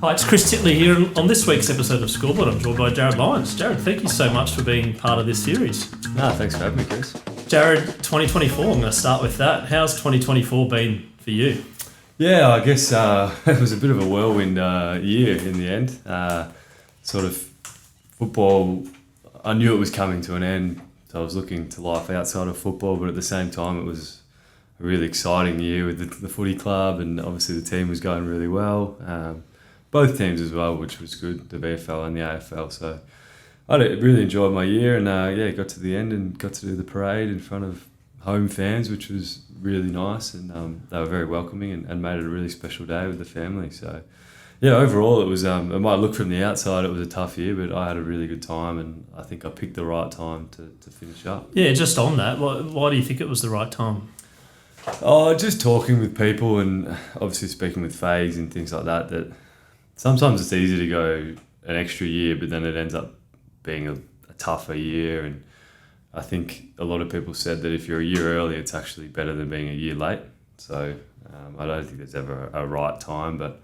Hi, it's Chris Titley here. On this week's episode of Scoreboard, I'm joined by Jarryd Lyons. Jarryd, thank you so much for being part of this series. No, thanks for having me, Chris. Jarryd, 2024, I'm going to start with that. How's 2024 been for you? Yeah, I guess it was a bit of a whirlwind year in the end. Sort of football, I knew it was coming to an end, so I was looking to life outside of football, but at the same time it was a really exciting year with the footy club, and obviously the team was going really well. Both teams as well, which was good, the VFL and the AFL. So I really enjoyed my year, and got to the end and got to do the parade in front of home fans, which was really nice, and they were very welcoming and made it a really special day with the family. So yeah, overall it was, it might look from the outside it was a tough year, but I had a really good time, and I think I picked the right time to finish up. Yeah, just on that, why do you think it was the right time? Oh, just talking with people and obviously speaking with fags and things like that sometimes it's easy to go an extra year, but then it ends up being a tougher year. And I think a lot of people said that if you're a year early, it's actually better than being a year late. So I don't think there's ever a right time, but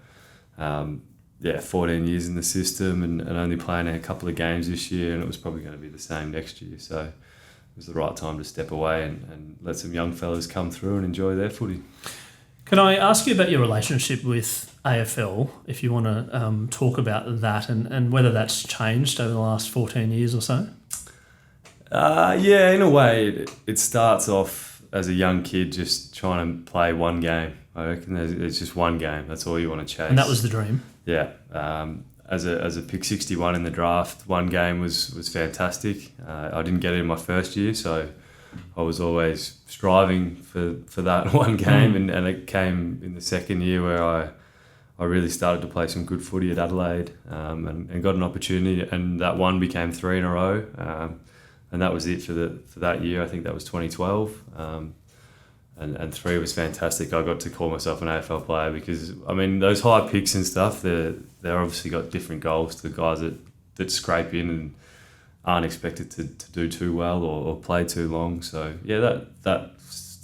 14 years in the system and only playing a couple of games this year, and it was probably going to be the same next year. So it was the right time to step away and let some young fellas come through and enjoy their footy. Can I ask you about your relationship with AFL, if you want to talk about that and whether that's changed over the last 14 years or so? In a way, it starts off as a young kid just trying to play one game. I reckon it's just one game. That's all you want to chase. And that was the dream? Yeah. As a pick 61 in the draft, one game was fantastic. I didn't get it in my first year, so I was always striving for that one game, and it came in the second year where I really started to play some good footy at Adelaide, and got an opportunity, and that one became 3 in a row, and that was it for that year. I think that was 2012, and 3 was fantastic. I got to call myself an AFL player because, I mean, those high picks and stuff, they're obviously got different goals to the guys that scrape in and aren't expected to do too well or play too long. So yeah, that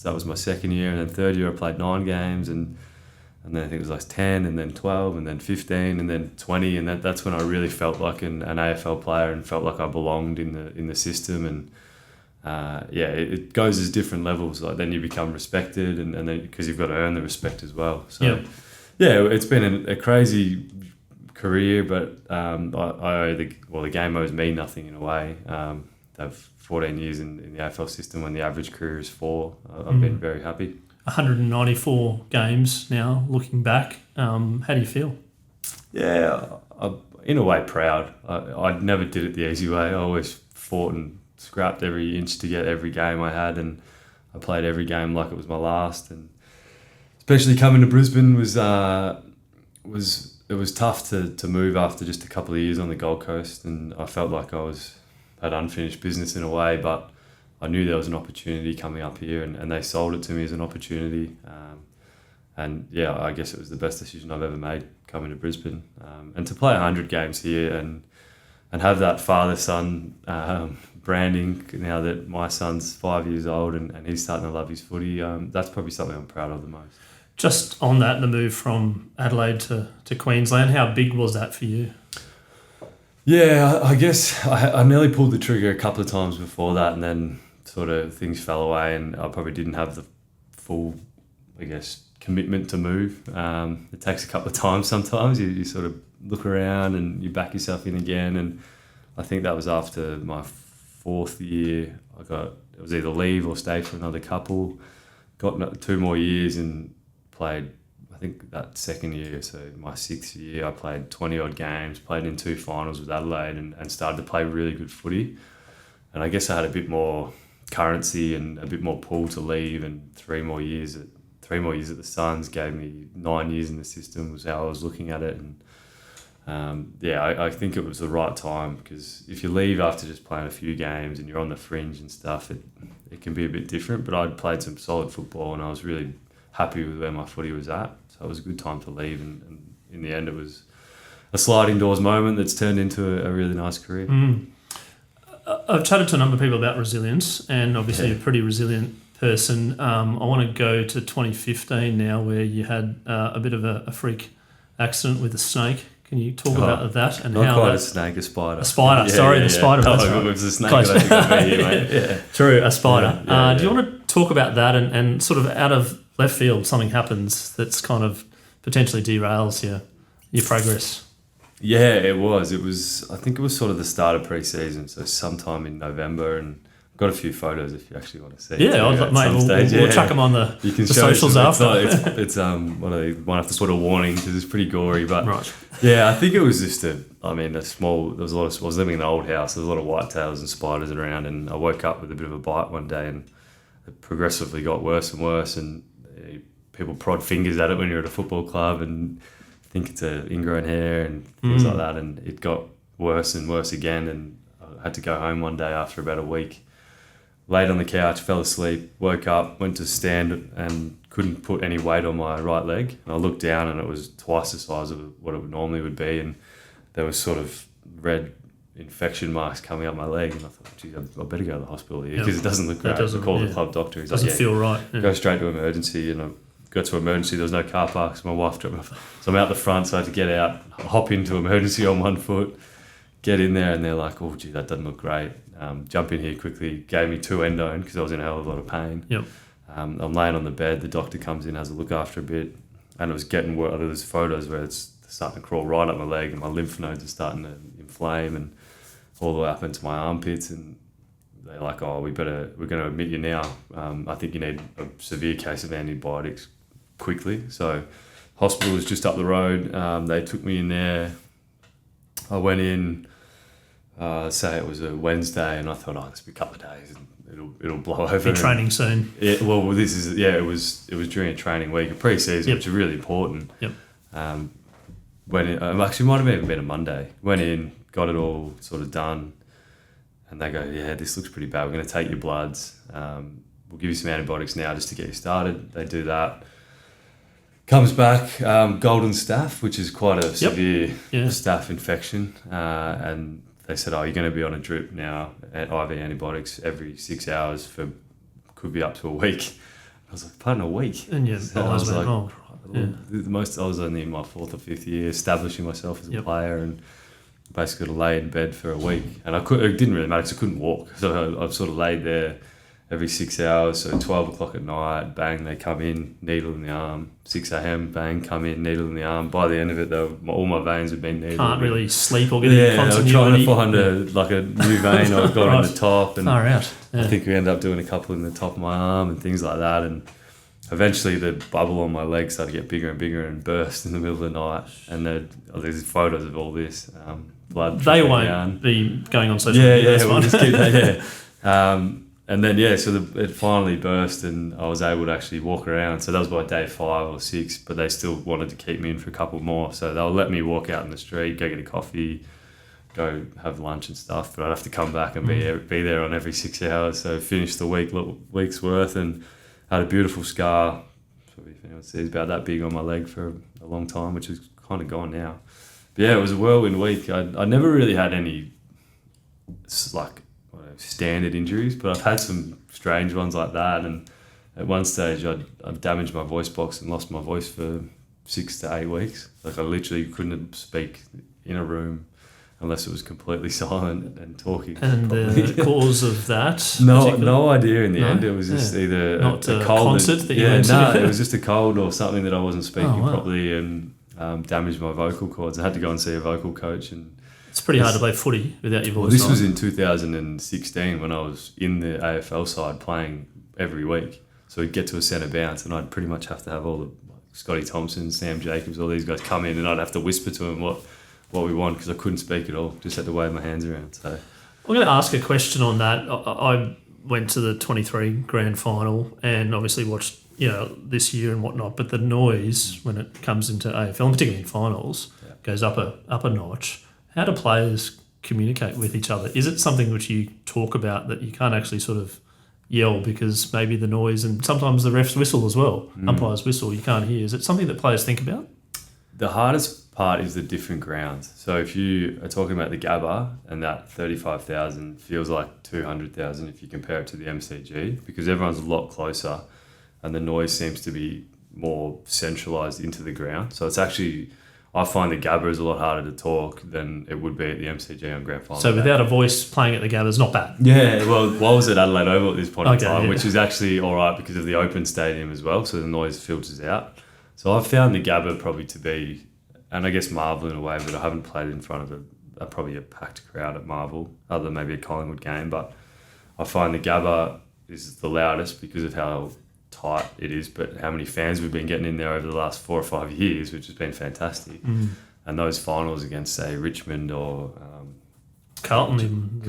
was my second year, and then third year I played 9 games, and then I think it was like 10, and then 12, and then 15, and then 20, and that's when I really felt like an AFL player and felt like I belonged in the system. And it goes as different levels. Like then you become respected, and then because you've got to earn the respect as well. So it's been a crazy career, but I owe the game owes me nothing in a way. They've 14 years in the AFL system when the average career is 4. I've been very happy. 194 games now, looking back. How do you feel? Yeah, I'm in a way proud. I never did it the easy way. I always fought and scrapped every inch to get every game I had, and I played every game like it was my last. And especially coming to Brisbane was tough to move after just a couple of years on the Gold Coast, and I felt like I had unfinished business in a way, but I knew there was an opportunity coming up here, and they sold it to me as an opportunity. I guess it was the best decision I've ever made coming to Brisbane. And to play 100 games here and have that father-son branding now that my son's 5 years old and he's starting to love his footy, that's probably something I'm proud of the most. Just on that, the move from Adelaide to Queensland, how big was that for you? Yeah, I guess I nearly pulled the trigger a couple of times before that, and then sort of things fell away, and I probably didn't have the full, commitment to move. It takes a couple of times sometimes. You sort of look around and you back yourself in again, and I think that was after my 4th year. It was either leave or stay for another couple. Got 2 more years and played, I think that second year, so my 6th year, I played 20-odd games, played in 2 finals with Adelaide, and started to play really good footy. And I guess I had a bit more currency and a bit more pull to leave, and 3 more years at the Suns gave me 9 years in the system was how I was looking at it. And I think it was the right time, because if you leave after just playing a few games and you're on the fringe and stuff, it can be a bit different. But I'd played some solid football, and I was really happy with where my footy was at, so it was a good time to leave, and in the end it was a sliding doors moment that's turned into a really nice career. I've chatted to a number of people about resilience, and obviously you're a pretty resilient person. I want to go to 2015 now, where you had a bit of a freak accident with a snake Can you talk about that and not how quite that... a snake, a spider. A spider, the spider. No, That's if right. it was a snake, I don't think I'd be here, mate. Yeah. True, a spider. Yeah, Do you want to talk about that and sort of out of left field, something happens that's kind of potentially derails your progress? Yeah, it was. I think it was sort of the start of pre-season, so sometime in November, and I've got a few photos if you actually want to see. Yeah, we'll chuck them on the socials after. It's one of the one after sort of warning because it's pretty gory, but right. Yeah, I think it was just a small. There was a lot of. I was living in an old house. There was a lot of whitetails and spiders around, and I woke up with a bit of a bite one day, and it progressively got worse and worse, and people prod fingers at it when you're at a football club and think it's an ingrown hair and things like that, and it got worse and worse again, and I had to go home one day after about a week. Laid on the couch, fell asleep, woke up, went to stand and couldn't put any weight on my right leg, and I looked down and it was twice the size of what it normally would be, and there was sort of red infection marks coming up my leg, and I thought, geez, I better go to the hospital here because it doesn't look great. I called the club doctor. He's doesn't feel right. Yeah. Go straight to emergency, and I got to emergency. There was no car park, so my wife dropped me off. So I'm out the front, so I had to get out, hop into emergency on one foot, get in there, and they're like, oh, gee, that doesn't look great. Jump in here quickly. Gave me 2 endone because I was in a hell of a lot of pain. Yep. I'm laying on the bed. The doctor comes in, has a look after a bit, and it was getting worse. There's photos where it's starting to crawl right up my leg, and my lymph nodes are starting to inflame, and all the way up into my armpits. And they're like, oh, we're going to admit you now. I think you need a severe case of antibiotics quickly. So hospital was just up the road. They took me in there. I went in, say it was a Wednesday, and I thought, oh, this will be a couple of days and it'll blow over. Be training soon. Yeah, well, it was during a training week, a pre-season, which is really important. Yep. Went in, actually might have even been a Monday. Went in, got it all sort of done, and they go, yeah, this looks pretty bad. We're going to take your bloods. We'll give you some antibiotics now just to get you started. They do that. Comes back, golden staph, which is quite a severe staph infection, and they said, oh, you're going to be on a drip now, IV antibiotics every 6 hours for could be up to a week. I was like, pardon, a week? And I was like, I was only in my 4th or 5th year establishing myself as a player, and basically to lay in bed for a week. And it didn't really matter because I couldn't walk. So I've sort of laid there every 6 hours, so 12 o'clock at night, bang, they come in, needle in the arm. 6 a.m, bang, come in, needle in the arm. By the end of it, all my veins have been needled. Can't really sleep or get any continuity. I'm trying to find a new vein I've got on the top. And far out. Yeah. I think we ended up doing a couple in the top of my arm and things like that. And eventually the bubble on my leg started to get bigger and bigger and burst in the middle of the night. And there's photos of all this blood. They won't be going on social media. We'll just keep that, and then, it finally burst and I was able to actually walk around. So that was by day 5 or 6, but they still wanted to keep me in for a couple more. So they'll let me walk out in the street, go get a coffee, go have lunch and stuff. But I'd have to come back and be there on every 6 hours. So finished the week's worth and had a beautiful scar. Probably if anyone sees about that big on my leg for a long time, which is kind of gone now. But yeah, it was a whirlwind week. I never really had any standard injuries, but I've had some strange ones like that, and at one stage I'd damaged my voice box and lost my voice for 6 to 8 weeks. Like I literally couldn't speak in a room unless it was completely silent and talking. And the cause of that? No idea in the end. It was just either not a cold concert that you went to. It was just a cold or something that I wasn't speaking properly, and damaged my vocal cords. I had to go and see a vocal coach, and it's pretty hard to play footy without your voice. Well, this was in 2016 when I was in the AFL side playing every week. So we'd get to a centre bounce and I'd pretty much have to have all the Scotty Thompson, Sam Jacobs, all these guys come in, and I'd have to whisper to them what we want because I couldn't speak at all. Just had to wave my hands around. So I'm going to ask a question on that. I went to the 23 grand final and obviously watched this year and whatnot, but the noise when it comes into AFL, and particularly in finals, goes up a notch. How do players communicate with each other? Is it something which you talk about that you can't actually sort of yell because maybe the noise, and sometimes the refs whistle as well, umpires whistle, you can't hear. Is it something that players think about? The hardest part is the different grounds. So if you are talking about the Gabba, and that 35,000 feels like 200,000 if you compare it to the MCG, because everyone's a lot closer and the noise seems to be more centralised into the ground. So it's actually, I find the Gabba is a lot harder to talk than it would be at the MCG on grand final. So without a voice playing at the Gabba is not bad. Yeah, well, I was at Adelaide Oval at this point in time, yeah. which is actually all right because of the open stadium as well, so the noise filters out. So I've found the Gabba probably to be, and I guess Marvel in a way, but I haven't played in front of probably a packed crowd at Marvel, other than maybe a Collingwood game, but I find the Gabba is the loudest because of how tight it is, but how many fans we've been getting in there over the last 4 or 5 years, which has been fantastic. And those finals against, say, Richmond or Carlton,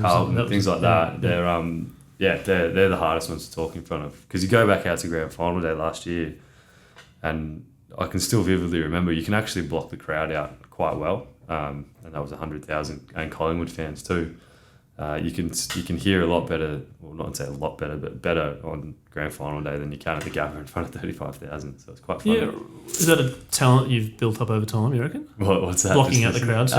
things like that, they're the hardest ones to talk in front of. Because you go back out to grand final day last year, and I can still vividly remember you can actually block the crowd out quite well, and that was 100,000 and Collingwood fans too. You can hear a lot better, well, not say a lot better, but better on grand final day than you can at the Gabba in front of 35,000. So it's quite fun. Yeah, is that a talent you've built up over time, you reckon? What's that? Blocking out the crowd?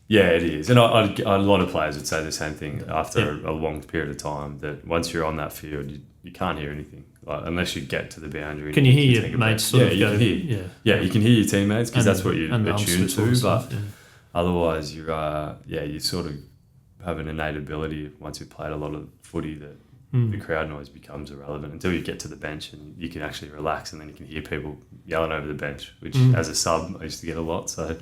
Yeah, it is. And a lot of players would say the same thing after a long period of time, that once you're on that field, you can't hear anything. Like, unless you get to the boundary. Can you hear your mates sort of you go? Can hear. Yeah, you can hear your teammates because that's what you're attuned to. But otherwise, you sort of have an innate ability once you've played a lot of footy that the crowd noise becomes irrelevant until you get to the bench and you can actually relax, and then you can hear people yelling over the bench, which as a sub I used to get a lot. So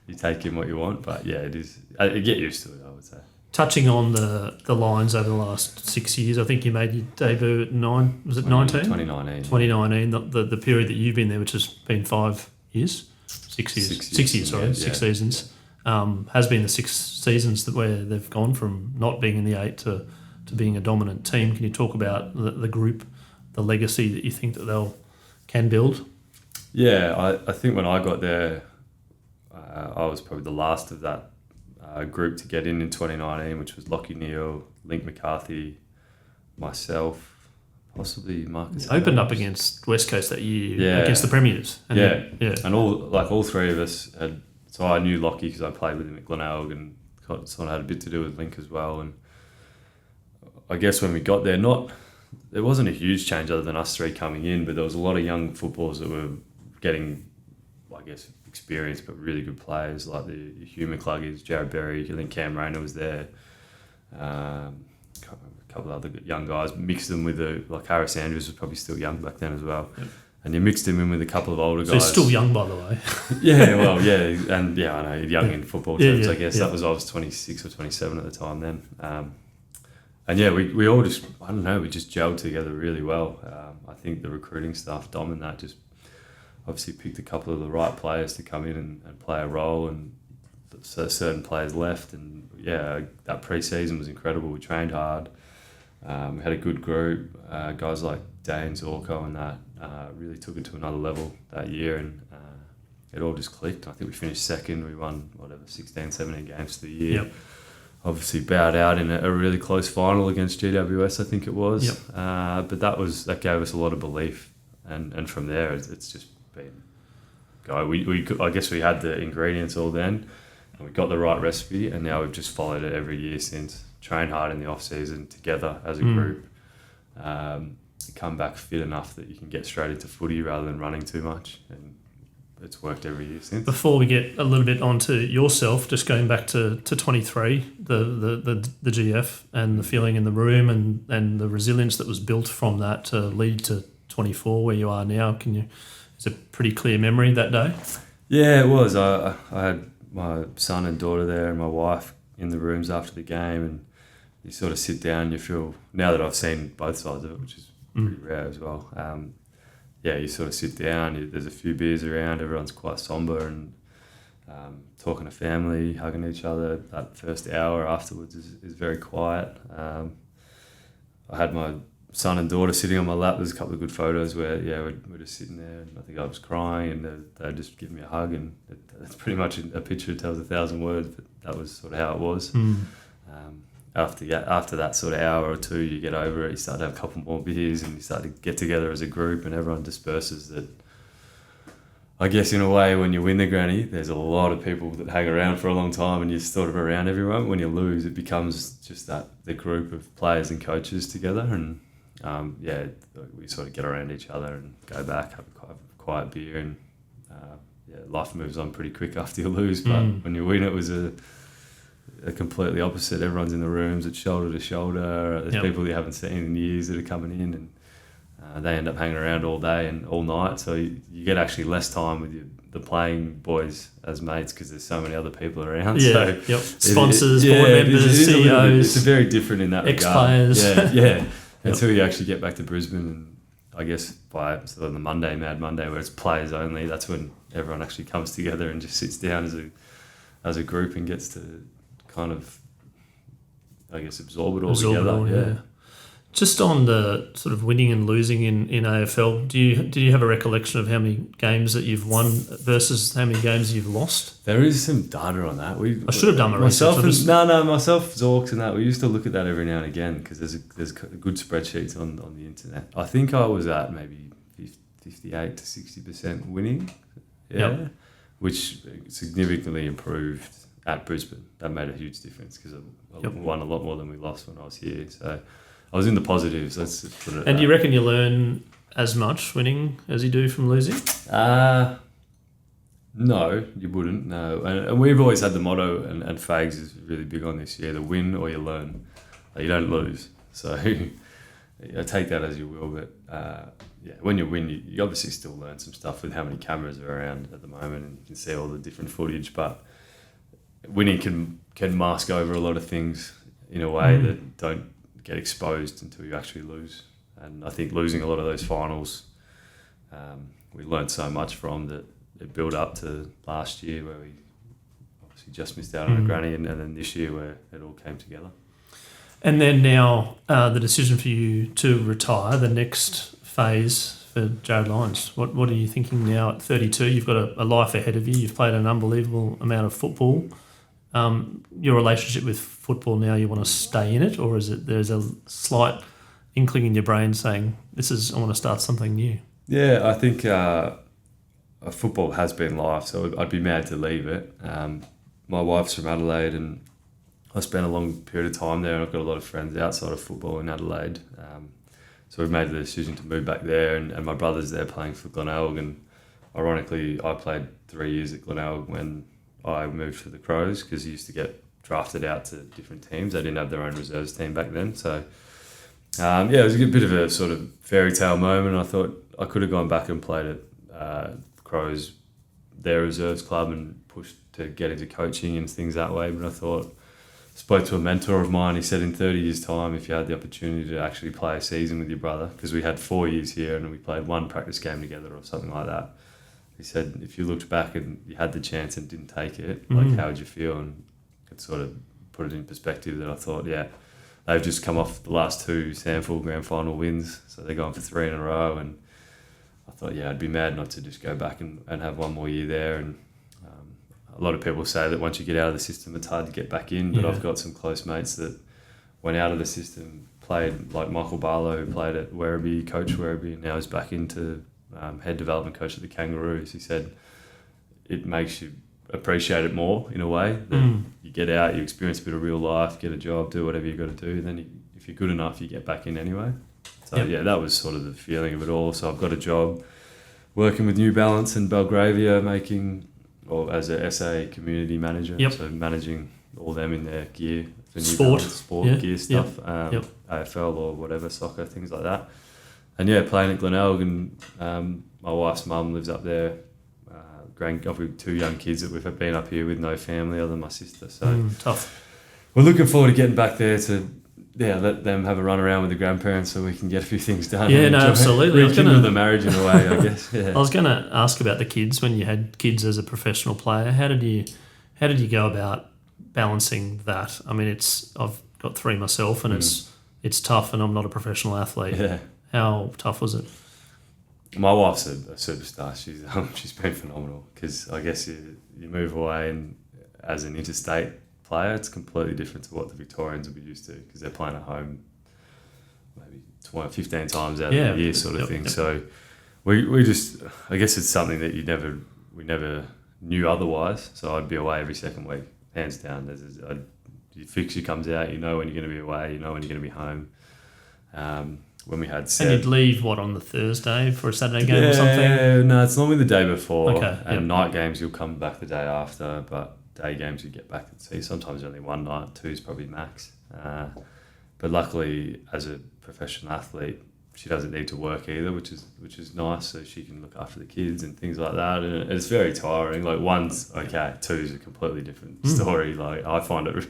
you take in what you want, but yeah, it is. You get used to it, I would say. Touching on the Lions over the last 6 years, I think you made your debut at 2019? 2019, the period that you've been there, which has been 5 years? 6 years. 6 years, sorry, 6 seasons. Has been the 6 seasons where they've gone from not being in the 8 to being a dominant team. Can you talk about the group, the legacy that you think that can build? Yeah, I think when I got there, I was probably the last of that group to get in 2019, which was Lachie Neale, Link McCarthy, myself, possibly Marcus. Opened up against West Coast that year against the Premiers. And all three of us had. So I knew Lachie because I played with him at Glenelg, and sort of had a bit to do with Link as well. And I guess when we got there, there wasn't a huge change other than us three coming in, but there was a lot of young footballers that were getting, I guess, experience, but really good players like the Hugh McCluggers, Jared Berry. I think Cam Rayner was there. A couple of other young guys. Mixed them with like Harris Andrews was probably still young back then as well. Yep. And you mixed him in with a couple of older guys. So he's still young, by the way. I know, young in football terms, I guess. I was 26 or 27 at the time then. We all just, I don't know, we just gelled together really well. I think the recruiting staff, Dom and that, just obviously picked a couple of the right players to come in and play a role, and so certain players left. And that pre-season was incredible. We trained hard. We had a good group. Guys like Dane Zorko and that really took it to another level that year, and it all just clicked. I think we finished second. We won 16, 17 games for the year. Yep. Obviously bowed out in a really close final against GWS, I think it was. Yep. But that gave us a lot of belief, and from there it's just been go. I guess we had the ingredients all then, and we got the right recipe, and now we've just followed it every year since. Train hard in the off season together as a group. Come back fit enough that you can get straight into footy rather than running too much, and it's worked every year since. Before we get a little bit onto yourself, just going back to 23, the GF and the feeling in the room and the resilience that was built from that to lead to 24 where you are now. It's a pretty clear memory that day? Yeah, it was. I had my son and daughter there and my wife in the rooms after the game, and you sort of sit down and you feel, now that I've seen both sides of it, which is pretty rare as well, you sort of sit down, there's a few beers around, everyone's quite somber, and talking to family, hugging each other. That first hour afterwards is very quiet. I had my son and daughter sitting on my lap. There's a couple of good photos where we're just sitting there, and I think I was crying, and they just give me a hug, and it's pretty much a picture that tells 1,000 words, but that was sort of how it was. After that sort of hour or two, you get over it, you start to have a couple more beers, and you start to get together as a group, and everyone disperses. That, I guess in a way, when you win the granny, there's a lot of people that hang around for a long time, and you're sort of around everyone. When you lose, it becomes just the group of players and coaches together, and we sort of get around each other and go back, have a quiet beer, and life moves on pretty quick after you lose. But when you win, it was a completely opposite. Everyone's in the rooms, it's shoulder to shoulder. There's people you haven't seen in years that are coming in, and they end up hanging around all day and all night. So you get actually less time with the playing boys as mates because there's so many other people around. Yeah, so sponsors, board members, CEOs. It's very different in that ex-players. regard. Yeah. Until you actually get back to Brisbane, and I guess by sort of the Mad Monday, where it's players only, that's when everyone actually comes together and just sits down as a group and gets to kind of, I guess, absorb it all together. Yeah. Just on the sort of winning and losing in AFL, do you have a recollection of how many games that you've won versus how many games you've lost? There is some data on that. I should have done my myself research. Myself, Zorks and that, we used to look at that every now and again because there's good spreadsheets on the internet. I think I was at maybe 58 to 60% winning, which significantly improved at Brisbane. That made a huge difference because I won a lot more than we lost when I was here. So I was in the positives. Let's put it. And do you reckon you learn as much winning as you do from losing? No, you wouldn't. No, and we've always had the motto, and Fags is really big on this. You either win or you learn. You don't lose. So take that as you will. But when you win, you obviously still learn some stuff with how many cameras are around at the moment, and you can see all the different footage. But winning can mask over a lot of things in a way that don't get exposed until you actually lose. And I think losing a lot of those finals, we learned so much from that. It built up to last year where we obviously just missed out on a granny, and then this year where it all came together. And then now the decision for you to retire, the next phase for Jarryd Lyons. What are you thinking now at 32? You've got a life ahead of you. You've played an unbelievable amount of football. Your relationship with football now, you want to stay in it, or is it there's a slight inkling in your brain saying I want to start something new? Yeah, I think football has been life, so I'd be mad to leave it. My wife's from Adelaide, and I spent a long period of time there, and I've got a lot of friends outside of football in Adelaide. So we've made the decision to move back there, and my brother's there playing for Glenelg, and ironically, I played 3 years at Glenelg when I moved to the Crows because he used to get drafted out to different teams. They didn't have their own reserves team back then. So, it was a bit of a sort of fairy tale moment. I thought I could have gone back and played at Crows, their reserves club, and pushed to get into coaching and things that way. But I spoke to a mentor of mine. He said in 30 years' time, if you had the opportunity to actually play a season with your brother, because we had 4 years here and we played one practice game together or something like that. He said, if you looked back and you had the chance and didn't take it, how would you feel? And could sort of put it in perspective that I thought, they've just come off the last 2 Samford grand final wins, so they're going for 3 in a row. And I thought, I'd be mad not to just go back and have one more year there. And a lot of people say that once you get out of the system, it's hard to get back in. But I've got some close mates that went out of the system, played like Michael Barlow, who played at Werribee, coached Werribee, and now is back into head development coach at the Kangaroos. He said it makes you appreciate it more in a way. That you get out, you experience a bit of real life, get a job, do whatever you got to do. Then if you're good enough, you get back in anyway. So that was sort of the feeling of it all. So I've got a job working with New Balance and Belgravia, as a SA community manager. So managing all them in their gear for New Balance, gear stuff, AFL or whatever, soccer, things like that. And playing at Glenelg, and my wife's mum lives up there. I've got 2 young kids that we've been up here with, no family other than my sister. So tough. We're looking forward to getting back there to let them have a run around with the grandparents so we can get a few things done. Yeah, no, absolutely. Rekindle the marriage in a way, I guess. Yeah. I was going to ask about the kids. When you had kids as a professional player, how did you go about balancing that? I mean, I've got 3 myself, and it's tough, and I'm not a professional athlete. Yeah. How tough was it? My wife's a superstar. She's been phenomenal because I guess you move away, and as an interstate player, it's completely different to what the Victorians will be used to because they're playing at home maybe 15 times out of the year sort of thing. So we just, I guess it's something that we never knew otherwise. So I'd be away every second week, hands down. Your fixture comes out, you know when you're going to be away, you know when you're going to be home. when we had And set. you'd leave, on the Thursday for a Saturday game or something? Yeah, no, it's normally the day before. Okay, and night games, you'll come back the day after, but day games, you get back and see. Sometimes only one night, two is probably max. But luckily, as a professional athlete, she doesn't need to work either, which is nice. So she can look after the kids and things like that. And it's very tiring. Like one's okay, two's a completely different story. Like I find it,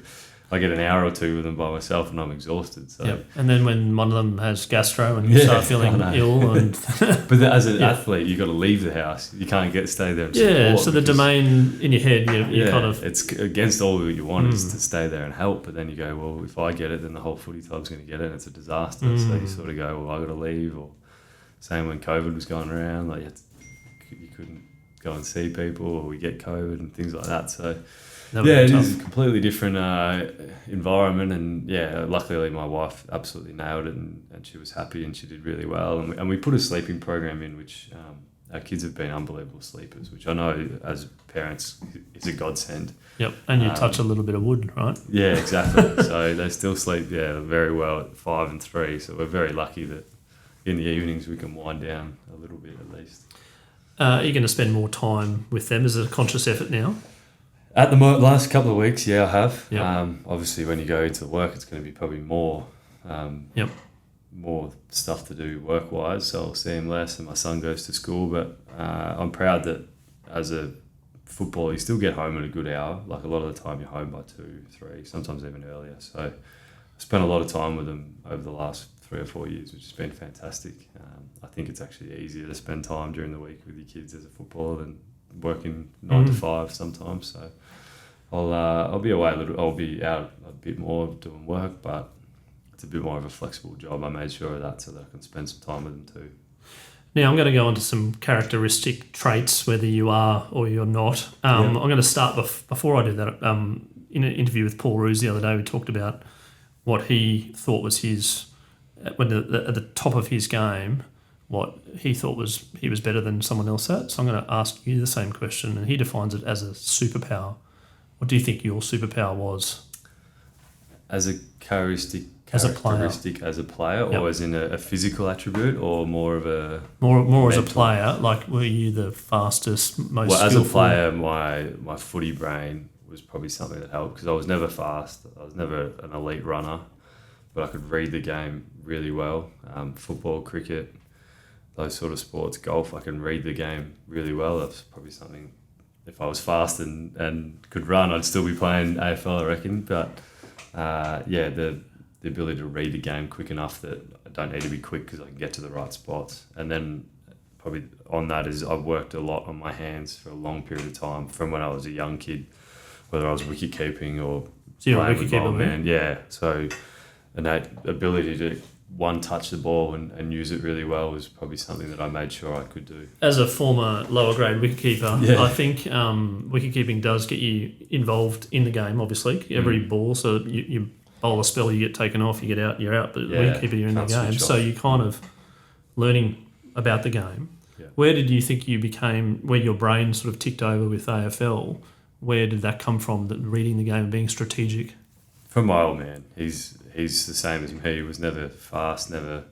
I get an hour or two with them by myself and I'm exhausted. So. Yep. And then when one of them has gastro and you start feeling ill, and but as an athlete, you got to leave the house. You can't stay there. And so the domain in your head, you kind of it's against all that you want is to stay there and help. But then you go, well, if I get it, then the whole footy club's going to get it, and it's a disaster. So you sort of go, well, I got to leave. Or same when COVID was going around, like you couldn't go and see people, or we get COVID and things like that. So. It is a completely different environment, and luckily my wife absolutely nailed it, and she was happy and she did really well. And we put a sleeping program in, which our kids have been unbelievable sleepers, which I know as parents is a godsend. Yep, and you touch a little bit of wood, right? Yeah, exactly. So they still sleep very well at 5 and 3. So we're very lucky that in the evenings we can wind down a little bit at least. Are you going to spend more time with them? Is it a conscious effort now? At the last couple of weeks, I have. Yep. Obviously, when you go into work, it's going to be probably more stuff to do work-wise, so I'll see him less, and my son goes to school. But I'm proud that as a footballer, you still get home at a good hour. Like a lot of the time, you're home by 2, 3, sometimes even earlier. So I spent a lot of time with him over the last 3 or 4 years, which has been fantastic. I think it's actually easier to spend time during the week with your kids as a footballer than working 9 to 5 sometimes. So I'll be away a little. I'll be out a bit more doing work, but it's a bit more of a flexible job. I made sure of that so that I can spend some time with them too. Now I'm going to go on to some characteristic traits, whether you are or you're not. I'm going to start before I do that. In an interview with Paul Roos the other day, we talked about what he thought was his at the top of his game. What he thought was he was better than someone else at. So I'm going to ask you the same question, and he defines it as a superpower. What do you think your superpower was? As a characteristic as a player, or as in a physical attribute, or more of a more as a player? Like, were you the fastest, most skillful? As a player, my footy brain was probably something that helped, because I was never fast. I was never an elite runner, but I could read the game really well. Football, cricket, those sort of sports, golf, I can read the game really well. That's probably something. If I was fast and could run, I'd still be playing AFL, I reckon. But the ability to read the game quick enough that I don't need to be quick because I can get to the right spots. And then probably on that is I've worked a lot on my hands for a long period of time from when I was a young kid, whether I was wicket keeping or playing with my man. Yeah, so innate ability to touch the ball and use it really well was probably something that I made sure I could do. As a former lower grade wicketkeeper, I think wicketkeeping does get you involved in the game, obviously. Every ball, so you bowl a spell, you get taken off, you get out, you're out, but wicketkeeper, you're in the game. So you're kind of learning about the game. Yeah. Where did you think you became, where your brain sort of ticked over with AFL, where did that come from, that reading the game and being strategic? From my old man. He's the same as me. He was never fast, never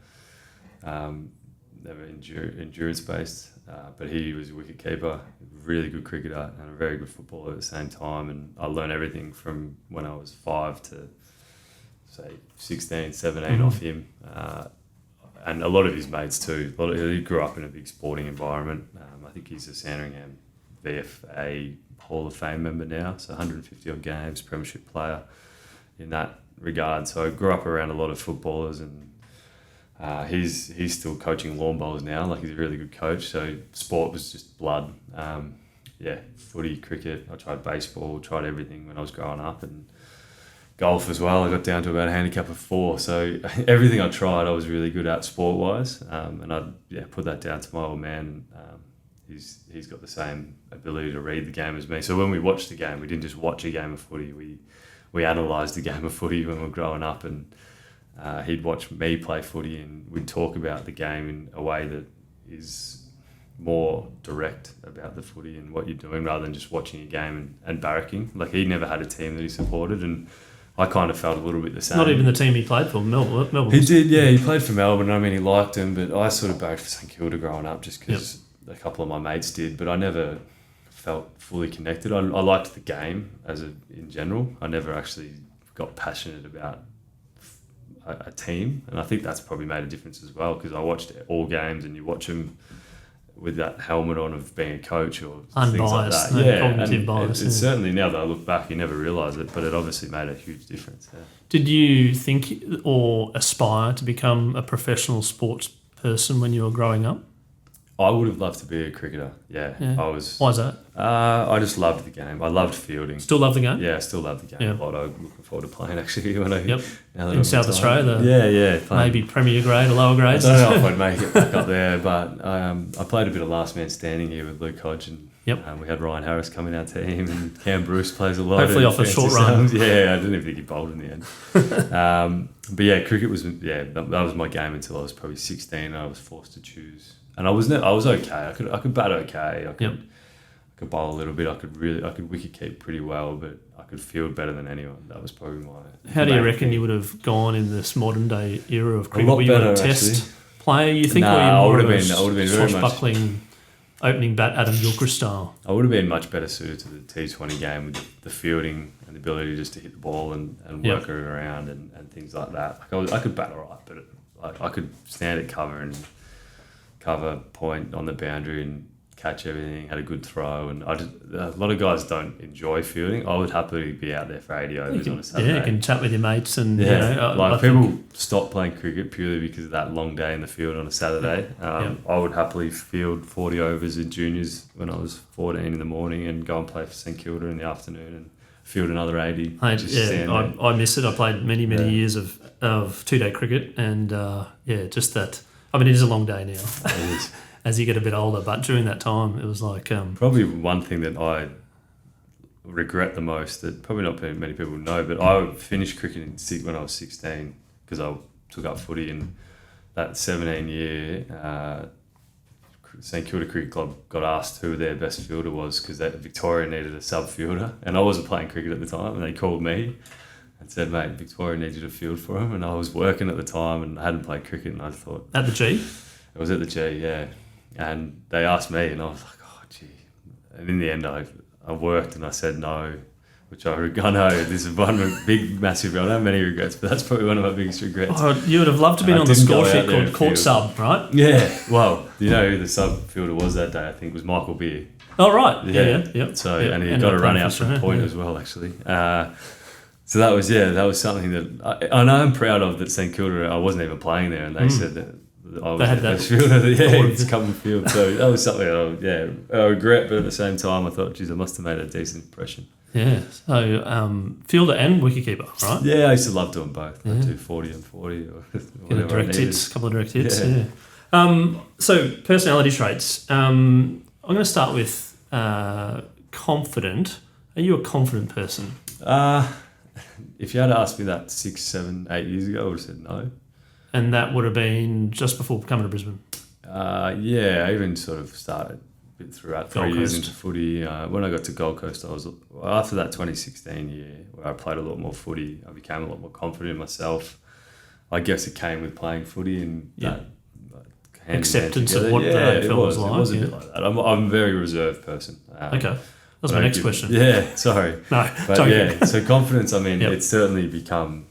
endurance based, but he was a wicket keeper, really good cricketer, and a very good footballer at the same time. And I learned everything from when I was 5 to say 16, 17 off him, and a lot of his mates too. He grew up in a big sporting environment. I think he's a Sandringham VFA Hall of Fame member now, so 150 odd games, premiership player in that regard. So I grew up around a lot of footballers, and he's still coaching lawn bowlers now. Like, he's a really good coach. So sport was just blood. Footy, cricket. I tried baseball, tried everything when I was growing up, and golf as well. I got down to about a handicap of 4. So everything I tried, I was really good at sport wise. And I put that down to my old man. He's got the same ability to read the game as me. So when we watched the game, we didn't just watch a game of footy. We analysed the game of footy when we were growing up, and he'd watch me play footy, and we'd talk about the game in a way that is more direct about the footy and what you're doing, rather than just watching a game and barracking. Like, he never had a team that he supported, and I kind of felt a little bit the same. Not even the team he played for, Melbourne. He did, yeah. He played for Melbourne. I mean, he liked him, but I sort of barracked for St Kilda growing up just because a couple of my mates did, but I never felt fully connected. I liked the game in general. I never actually got passionate about a team, and I think that's probably made a difference as well, because I watched all games, and you watch them with that helmet on of being a coach or things like that. Cognitive bias. It's certainly, now that I look back, you never realise it, but it obviously made a huge difference. Yeah. Did you think or aspire to become a professional sports person when you were growing up? I would have loved to be a cricketer. Yeah. Why is that? I just loved the game. I loved fielding. Still love the game? Yeah, I still love the game a lot. I'm looking forward to playing actually in South Australia. Maybe Premier grade or lower grades. I don't know if I'd make it back up there, but I played a bit of last man standing here with Luke Hodge, and we had Ryan Harris coming out to him, and Cam Bruce plays a lot. Hopefully off a short run. Yeah, I didn't even think he bowled in the end. But yeah, cricket was that was my game until I was probably 16, and I was forced to choose. And I was okay. I could bat okay. I could bowl a little bit. I could wicket keep pretty well, but I could field better than anyone. That was probably my. How do you reckon you would have gone in this modern day era of cricket? A lot were you better, a test player? You think? Nah, or I would have been very much swashbuckling opening bat Adam Gilchrist style. I would have been much better suited to the T20 game with the fielding and the ability just to hit the ball and work it around and things like that. Like I could bat all right, but I could stand at cover and cover point on the boundary and catch everything, had a good throw, and a lot of guys don't enjoy fielding. I would happily be out there for 80 overs on a Saturday. Yeah, you can chat with your mates and people stop playing cricket purely because of that long day in the field on a Saturday. I would happily field 40 overs in juniors when I was 14 in the morning and go and play for St Kilda in the afternoon and field another 80. I miss it. I played many years of 2-day cricket, and just that. I mean, it is a long day now. It is. As you get a bit older, but during that time, it was like... probably one thing that I regret the most, that probably not many people know, but I finished cricket when I was 16 because I took up footy, in that 17 year, St Kilda Cricket Club got asked who their best fielder was because Victoria needed a sub fielder, and I wasn't playing cricket at the time, and they called me and said, mate, Victoria needs you to field for him. And I was working at the time and I hadn't played cricket, and I thought... At the G? It was at the G, yeah. And they asked me, and I was like, oh, gee. And in the end, I worked and I said no, which I know this is one big, massive... I don't have many regrets, but that's probably one of my biggest regrets. Oh, you would have loved to have been on the score sheet called court sub, right? Yeah. Well, you know who the sub fielder was that day? I think it was Michael Beer. Oh, right. Yeah. So, and he got a run out from point as well, actually. So that was something that I'm proud of, that St Kilda, I wasn't even playing there, and they said that I was the best fielder. It's come and field. So that was something I regret, but at the same time I thought, geez, I must have made a decent impression. Yeah. So fielder and wicketkeeper, right? Yeah, I used to love doing both. I do 40 and 40 or whatever. A couple of direct hits. Yeah. So personality traits. I'm going to start with confident. Are you a confident person? If you had asked me that 6, 7, 8 years ago, I would have said no. And that would have been just before coming to Brisbane? I even sort of started a bit throughout 3 years into footy. When I got to Gold Coast, after that 2016 year where I played a lot more footy, I became a lot more confident in myself. I guess it came with playing footy and that acceptance of what the AFL was like. It was a bit like that. I'm a very reserved person. Okay. That's my next question. Yeah, sorry. No, but so confidence, I mean, it's certainly become,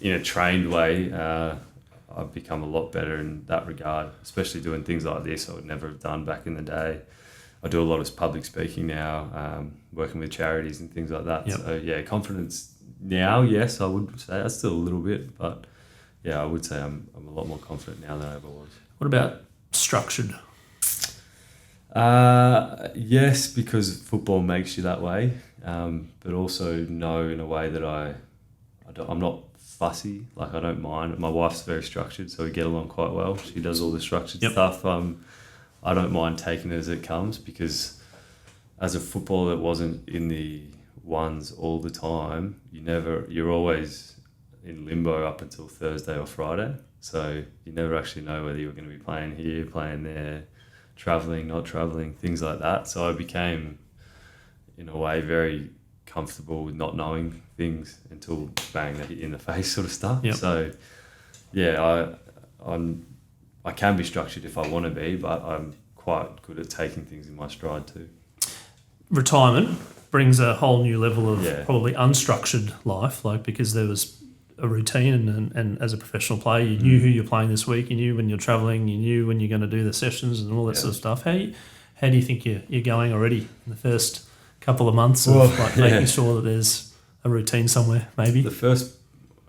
in a trained way, I've become a lot better in that regard, especially doing things like this I would never have done back in the day. I do a lot of public speaking now, working with charities and things like that. Yep. So, confidence now, yes, I would say that's still a little bit, but I would say I'm a lot more confident now than I ever was. What about structured? Yes, because football makes you that way, but also no, in a way that I'm not fussy. Like, I don't mind. My wife's very structured, so we get along quite well. She does all the structured stuff. I don't mind taking it as it comes, because as a footballer that wasn't in the ones all the time, you're always in limbo up until Thursday or Friday. So you never actually know whether you're going to be playing here, playing there, travelling, not travelling, things like that. So I became, in a way, very comfortable with not knowing things until bang, they hit you in the face sort of stuff. Yep. So, yeah, I can be structured if I want to be, but I'm quite good at taking things in my stride too. Retirement brings a whole new level of Yeah. probably unstructured life, like because there was a routine and as a professional player, you knew who you're playing this week, you knew when you're travelling, you knew when you're going to do the sessions and all that sort of stuff. How do you think you're going already in the first couple of months of making sure that there's a routine somewhere, maybe? The first,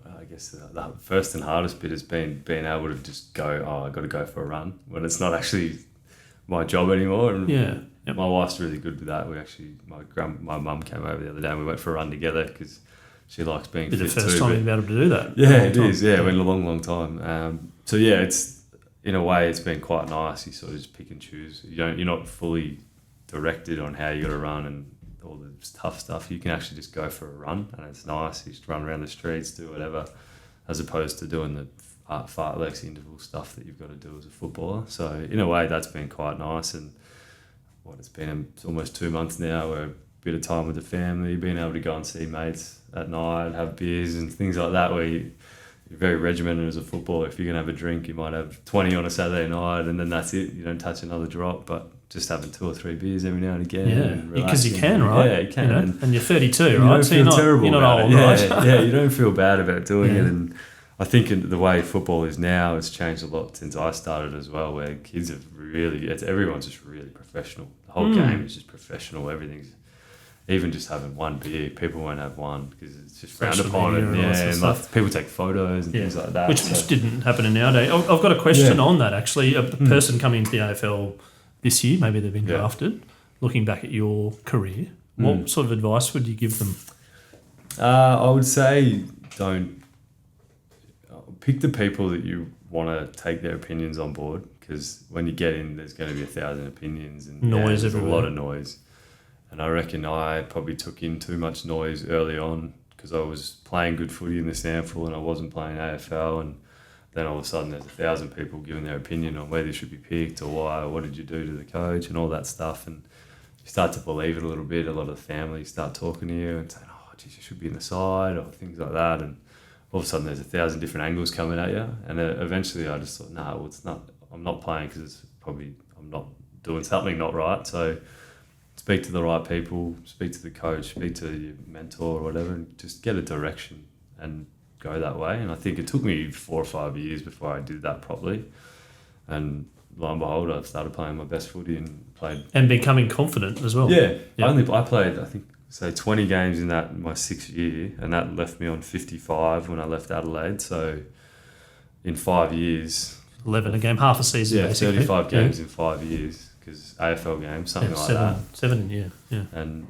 I guess, the first and hardest bit has been being able to just go, I've got to go for a run when it's not actually my job anymore. And my wife's really good with that. We actually, my mum came over the other day and we went for a run together because she likes being fit too. It's the first time you've been able to do that. Yeah, it is. Yeah, it went a long time. So yeah, it's in a way it's been quite nice. You sort of just pick and choose. You're not fully directed on how you got to run and all the tough stuff. You can actually just go for a run and it's nice. You just run around the streets, do whatever, as opposed to doing the fartleks interval stuff that you've got to do as a footballer. So in a way, that's been quite nice. And it's been almost 2 months now where a bit of time with the family, being able to go and see mates at night, have beers and things like that, where you're very regimented as a footballer. If you're going to have a drink, you might have 20 on a Saturday night and then that's it. You don't touch another drop, but just having 2 or 3 beers every now and again. Yeah, because you can, right? Yeah, you can. You know? And you're 32, you right? Don't so feel terrible you're not about old, it. right? Yeah, you don't feel bad about doing it. And I think in the way football is now, it's changed a lot since I started as well, where kids have everyone's just really professional. The whole game is just professional. Everything's, even just having one beer, people won't have one because it's just frowned upon. And like people take photos and things like that. Which didn't happen in our day. I've got a question on that actually. A person coming into the AFL this year, maybe they've been drafted, looking back at your career, what sort of advice would you give them? I would say don't pick the people that you want to take their opinions on board, because when you get in, there's going to be 1,000 opinions and noise there's everywhere. A lot of noise. And I reckon I probably took in too much noise early on because I was playing good footy in the sample and I wasn't playing AFL, and then all of a sudden there's 1,000 people giving their opinion on whether you should be picked or why, or what did you do to the coach and all that stuff, and you start to believe it a little bit. A lot of the families start talking to you and saying, oh geez, you should be in the side or things like that, and all of a sudden there's 1,000 different angles coming at you, and eventually I just thought, it's not, I'm not playing because it's probably, I'm not doing something not right. So speak to the right people, speak to the coach, speak to your mentor or whatever, and just get a direction and go that way. And I think it took me 4 or 5 years before I did that properly. And lo and behold, I started playing my best footy and played. And becoming confident as well. Yeah. I played, I think, say 20 games in that my 6th year, and that left me on 55 when I left Adelaide. So in 5 years... 11 a game, half a season basically. 35 games in 5 years, because AFL games, something like that. 7 in, yeah. And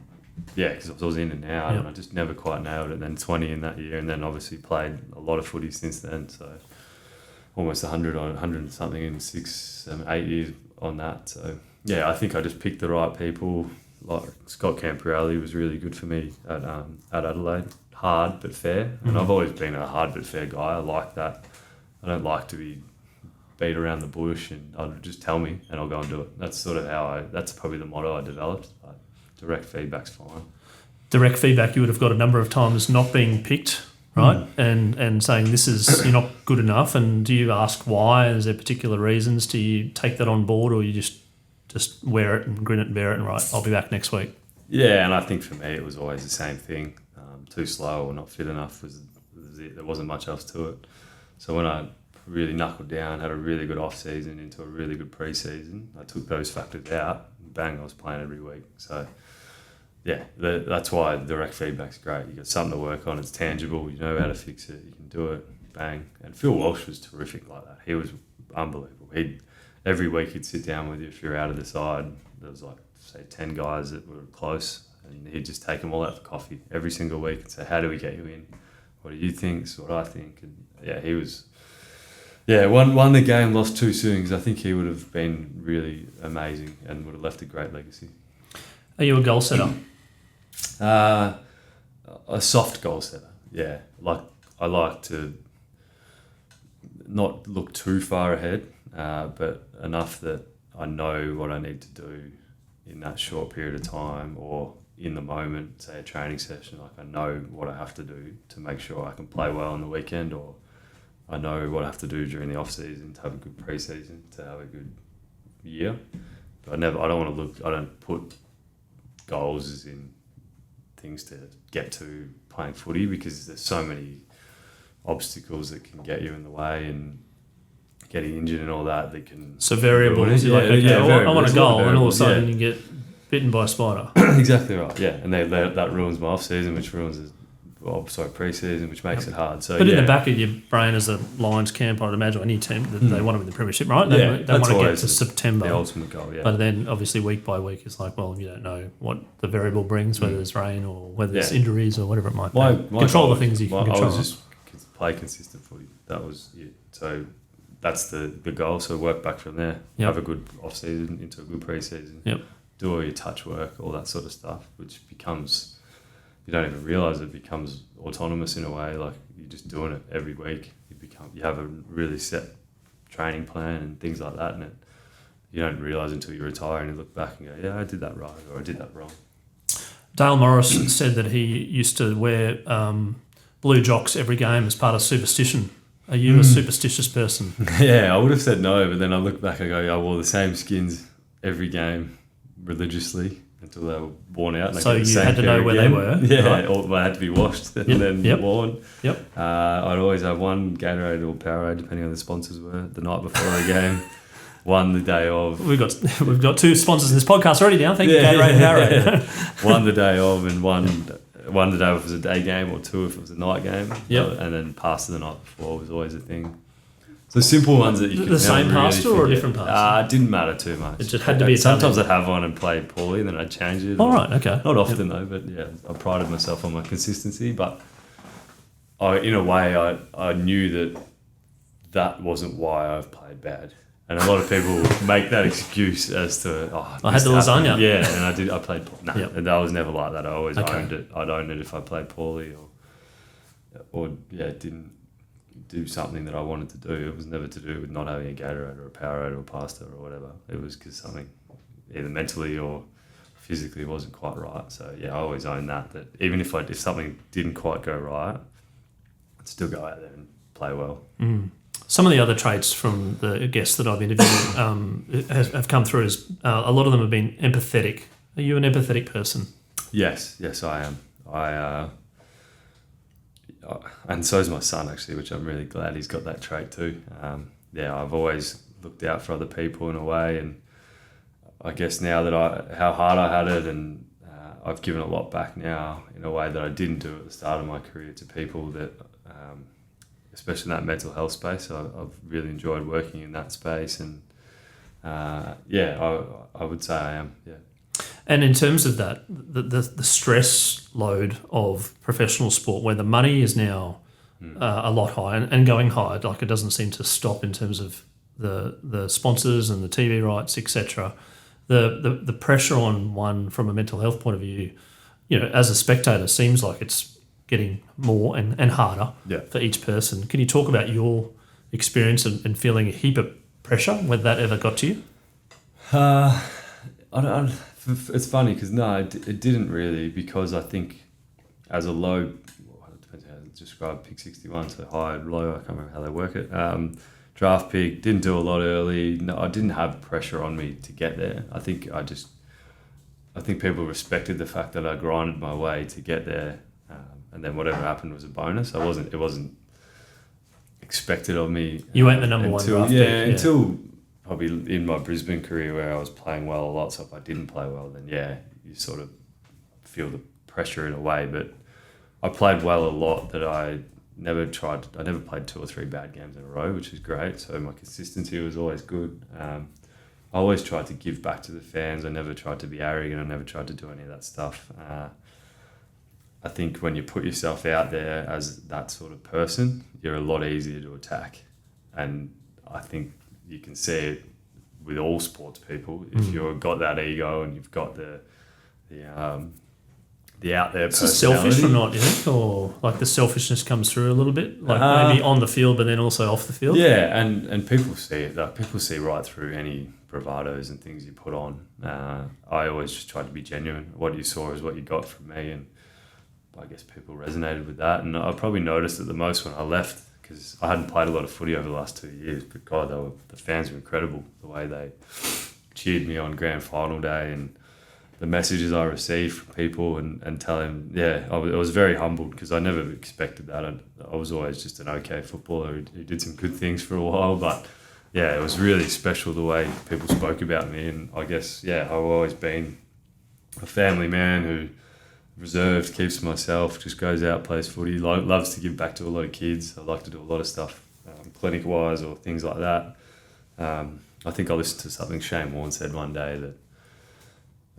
because I was in and out, and I just never quite nailed it. And then 20 in that year, and then obviously played a lot of footy since then. So almost 100 and something in 6, 7, 8 years on that. So yeah, I think I just picked the right people. Like Scott Camperelli was really good for me at Adelaide. Hard but fair, and I've always been a hard but fair guy. I like that. I don't like to be beat around the bush, and I'll just tell me and I'll go and do it. That's sort of that's probably the motto I developed. But direct feedback's fine. Direct feedback, you would have got a number of times not being picked, right? And saying this is, you're not good enough. And do you ask why? Is there particular reasons? Do you take that on board, or you just wear it and grin it and bear it and right, I'll be back next week? Yeah, and I think for me it was always the same thing. Too slow or not fit enough was it. There wasn't much else to it. So when I really knuckled down, had a really good off season into a really good pre-season, I took those factors out, and bang, I was playing every week. So yeah, that's why direct feedback's great. You got something to work on, it's tangible, you know how to fix it, you can do it, bang. And Phil Walsh was terrific like that. He was unbelievable. Every week he'd sit down with you if you're out of the side. There was like, say, 10 guys that were close, and he'd just take them all out for coffee every single week and say, how do we get you in? What do you think? This is what I think. And yeah, he was... Yeah, won the game, lost too soon, because I think he would have been really amazing and would have left a great legacy. Are you a goal setter? A soft goal setter, yeah. I like to not look too far ahead, but enough that I know what I need to do in that short period of time, or in the moment, say a training session, like I know what I have to do to make sure I can play well on the weekend, or I know what I have to do during the off season to have a good pre-season, to have a good year. But I don't put goals as in things to get to playing footy, because there's so many obstacles that can get you in the way, and getting injured and all that can... So variables, you're like, okay, I want a goal, and all of a sudden you get bitten by a spider. Exactly right, yeah. And that ruins my off-season, which ruins pre-season, which makes it hard. So, but in the back of your brain as a Lions camp, I'd imagine any team, that they want to win the premiership, right? They want to get to September. The ultimate goal, yeah. But then obviously week by week it's like, well, you don't know what the variable brings, whether there's rain or whether there's injuries or whatever it might be. Control the things you can control. I was just play consistent footy. That was it. So that's the goal. So work back from there. Have a good off-season into a good pre-season. Yep. Do all your touch work, all that sort of stuff, which becomes... You don't even realise it becomes autonomous in a way. Like, you're just doing it every week. You have a really set training plan and things like that, and you don't realise until you retire and you look back and go, yeah, I did that right, or I did that wrong. Dale Morris said that he used to wear blue jocks every game as part of superstition. Are you a superstitious person? Yeah, I would have said no, but then I look back and go, I wore the same skins every game religiously until they were worn out. And so you had to know where they were? Yeah, right. Or they had to be washed and then worn. Yep. I'd always have one Gatorade or Powerade, depending on the sponsors were, the night before a game. One the day of. We've got two sponsors in this podcast already now. Thank you, Gatorade and Powerade. One the day of, and one the day if it was a day game, or two if it was a night game. Yep. And then pasta the night before was always a thing. So simple ones that you could the same really pasta or a different pasta? It didn't matter too much. It just had to be. Sometimes I'd have one and play poorly, and then I'd change it. All right, okay. Not often though, but yeah, I prided myself on my consistency. But in a way, I knew that wasn't why I've played bad. And a lot of people make that excuse as to, I had the lasagna. Yeah, and I played poorly. No, Yep. I was never like that. I always owned it. I'd own it if I played poorly or didn't do something that I wanted to do. It was never to do with not having a Gatorade or a Powerade or pasta or whatever. It was because something either mentally or physically wasn't quite right. So yeah, I always owned that even if something didn't quite go right, I'd still go out there and play well. Mm. Some of the other traits from the guests that I've interviewed have come through as a lot of them have been empathetic. Are you an empathetic person? Yes, I am. And so is my son, actually, which I'm really glad he's got that trait too. I've always looked out for other people in a way, and I guess now that how hard I had it, and I've given a lot back now in a way that I didn't do at the start of my career to people that, especially in that mental health space. I've really enjoyed working in that space, and I would say I am, yeah. And in terms of that, the stress load of professional sport, where the money is now a lot higher and going higher, like it doesn't seem to stop in terms of the sponsors and the TV rights, etc. The pressure on one from a mental health point of view, as a spectator, seems like it's getting more and harder for each person. Can you talk about your experience and feeling a heap of pressure, whether that ever got to you? It's funny because it didn't really, because I think as a low, it depends how to describe pick 61, so high, low, I can't remember how they work it. Draft pick, didn't do a lot early. No, I didn't have pressure on me to get there. I think people respected the fact that I grinded my way to get there, and then whatever happened was a bonus. It wasn't expected of me. You weren't the number one draft pick. Until probably in my Brisbane career where I was playing well a lot. So if I didn't play well, then you sort of feel the pressure in a way. But I played well a lot that I never played 2 or 3 bad games in a row, which is great. So my consistency was always good. I always tried to give back to the fans. I never tried to be arrogant. I never tried to do any of that stuff. I think when you put yourself out there as that sort of person, you're a lot easier to attack. And I think you can see it with all sports people. If you've got that ego and you've got the out there personality. Is it selfish or not, you think? Or like the selfishness comes through a little bit? Like maybe on the field but then also off the field? Yeah, and people see it. People see right through any bravados and things you put on. I always just tried to be genuine. What you saw is what you got from me, and I guess people resonated with that. And I probably noticed it the most when I left, because I hadn't played a lot of footy over the last 2 years, but God, the fans were incredible, the way they cheered me on grand final day, and the messages I received from people and telling, I was very humbled, because I never expected that. I was always just an okay footballer who did some good things for a while, but it was really special the way people spoke about me. And I guess, I've always been a family man who reserved, keeps to myself, just goes out, plays footy, loves to give back to a lot of kids. I like to do a lot of stuff, clinic-wise or things like that. I think I listened to something Shane Warne said one day that,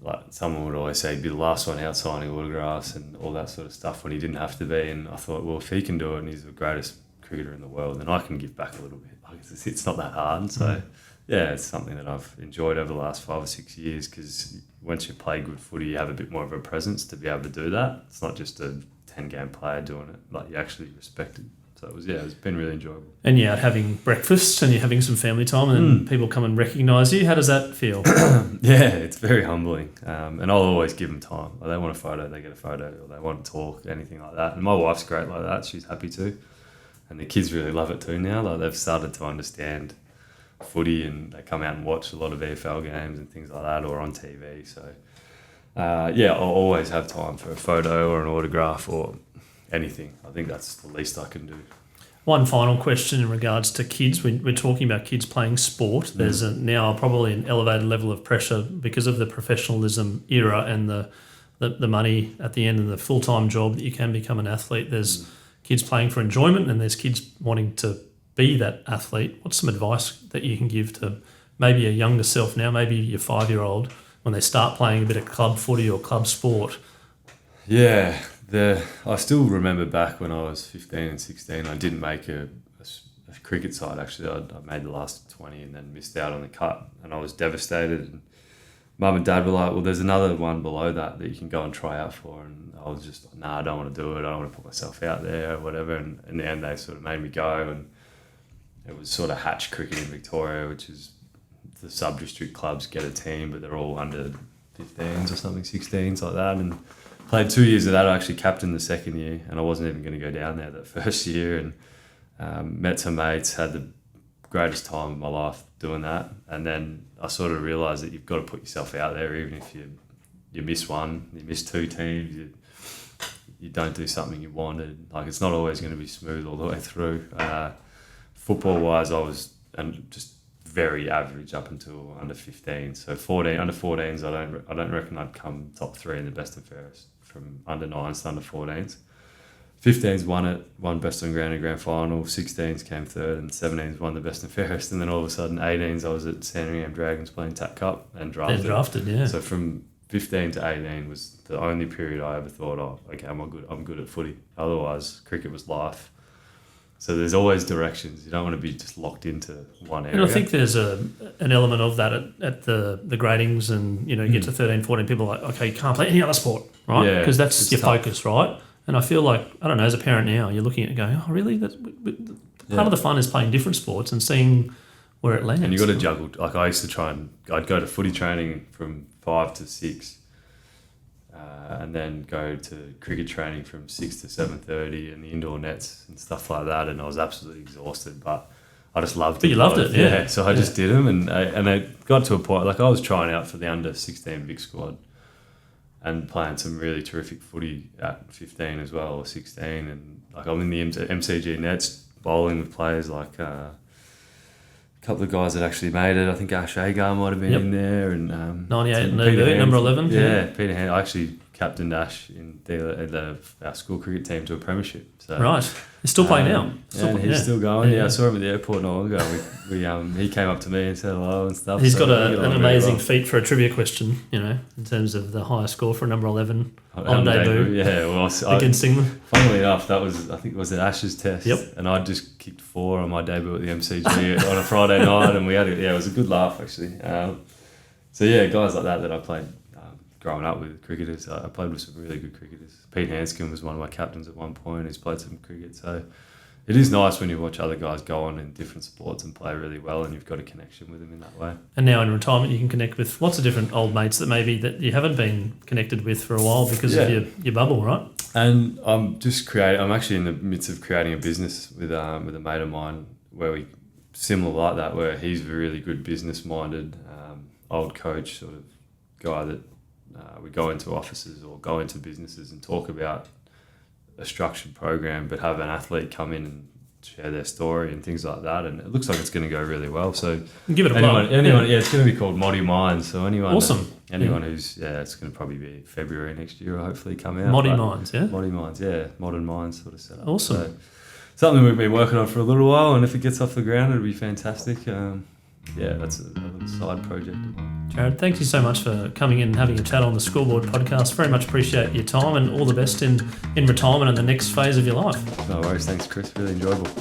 like, someone would always say he'd be the last one out signing autographs and all that sort of stuff when he didn't have to be. And I thought, well, if he can do it and he's the greatest cricketer in the world, then I can give back a little bit. Like, it's not that hard. So, it's something that I've enjoyed over the last 5 or 6 years, because once you play good footy, you have a bit more of a presence to be able to do that. It's not just a 10-game player doing it. Like, you actually respect it. So it's been really enjoyable. And you're out having breakfast and you're having some family time, and people come and recognise you. How does that feel? It's very humbling. And I'll always give them time. Like, they want a photo, they get a photo, or they want to talk, anything like that. And my wife's great like that. She's happy too. And the kids really love it too now. Like, they've started to understand footy, and they come out and watch a lot of VFL games and things like that, or on TV. So, I'll always have time for a photo or an autograph or anything. I think that's the least I can do. One final question in regards to kids. We're talking about kids playing sport. There's now probably an elevated level of pressure because of the professionalism era and the money at the end of the full-time job that you can become an athlete. There's kids playing for enjoyment, and there's kids wanting to be that athlete. What's some advice that you can give to maybe a younger self now, maybe your 5-year-old, when they start playing a bit of club footy or club sport? I still remember back when I was 15 and 16, I didn't make a cricket side, actually. I made the last 20 and then missed out on the cut, and I was devastated. And Mum and Dad were like, well, there's another one below that you can go and try out for. And I was just like, I don't want to do it. I don't want to put myself out there or whatever. And in the end, they sort of made me go. And it was sort of Hatch Cricket in Victoria, which is the sub-district clubs get a team, but they're all under 15s or something, 16s like that. And played 2 years of that. I actually captained the second year, and I wasn't even going to go down there that first year. And met some mates, had the greatest time of my life doing that. And then I sort of realised that you've got to put yourself out there, even if you miss one, you miss 2 teams, you don't do something you wanted. Like, it's not always going to be smooth all the way through. Football-wise, I was just very average up until under 15. So under 14s, I don't reckon I'd come top 3 in the best and fairest from under 9s to under 14s. 15s won best on ground in grand final, 16s came third, and 17s won the best and fairest. And then all of a sudden, 18s, I was at Sandringham Dragons playing TAP Cup and drafted. They're drafted, yeah. So from 15 to 18 was the only period I ever thought, okay, I'm good at footy. Otherwise, cricket was life. So there's always directions. You don't want to be just locked into one area. And I think there's an element of that at the gradings, and you get to 13, 14, people are like, okay, you can't play any other sport, right? Yeah, because that's your tough. focus, right? And I feel like, I don't know, as a parent now, you're looking at it going, oh, really? Part of the fun is playing different sports and seeing where it lands. And you got to juggle. Like, I used to I'd go to footy training from 5 to 6. And then go to cricket training from 6 to 7:30 and the indoor nets and stuff like that. And I was absolutely exhausted, but I just loved it. But you loved it, yeah. So I just did them, and I got to a point, like, I was trying out for the under 16 Vic squad and playing some really terrific footy at 15 as well, or 16. And like, I'm in the MCG nets bowling with players like a couple of guys that actually made it. I think Ash Agar might have been in there, and 98 and number 11. Yeah, Peter Hand. I actually captained Ash in our school cricket team to a premiership. So, right, he's still playing now. He's still going. Yeah, I saw him at the airport not long ago. He came up to me and said hello and stuff. He's got an amazing feat for a trivia question, in terms of the highest score for number 11 on debut. Yeah, well, against England. Funnily enough, I think it was at Ash's test. Yep. And I just kicked 4 on my debut at the MCG on a Friday night, and it was a good laugh actually. Guys like that I played growing up with cricketers. I played with some really good cricketers. Pete Hanscom was one of my captains at one point. He's played some cricket. So, it is nice when you watch other guys go on in different sports and play really well, and you've got a connection with them in that way. And now in retirement, you can connect with lots of different old mates that maybe that you haven't been connected with for a while because of your bubble, right? And I'm actually in the midst of creating a business with a mate of mine where we similar like that, where he's a really good business minded old coach sort of guy that we go into offices or go into businesses and talk about a structured program, but have an athlete come in and share their story and things like that, and it looks like it's going to go really well. So give it a plug. It's going to be called Moddy Minds. So anyone who's it's going to probably be February next year, hopefully come out. Moddy Minds, Modern Minds sort of setup. Awesome. So, something we've been working on for a little while, and if it gets off the ground, it'll be fantastic. That's a little side project. Jarryd, thank you so much for coming in and having a chat on the Scoreboard podcast. Very much appreciate your time, and all the best in retirement and the next phase of your life. No worries. Thanks, Chris. Really enjoyable.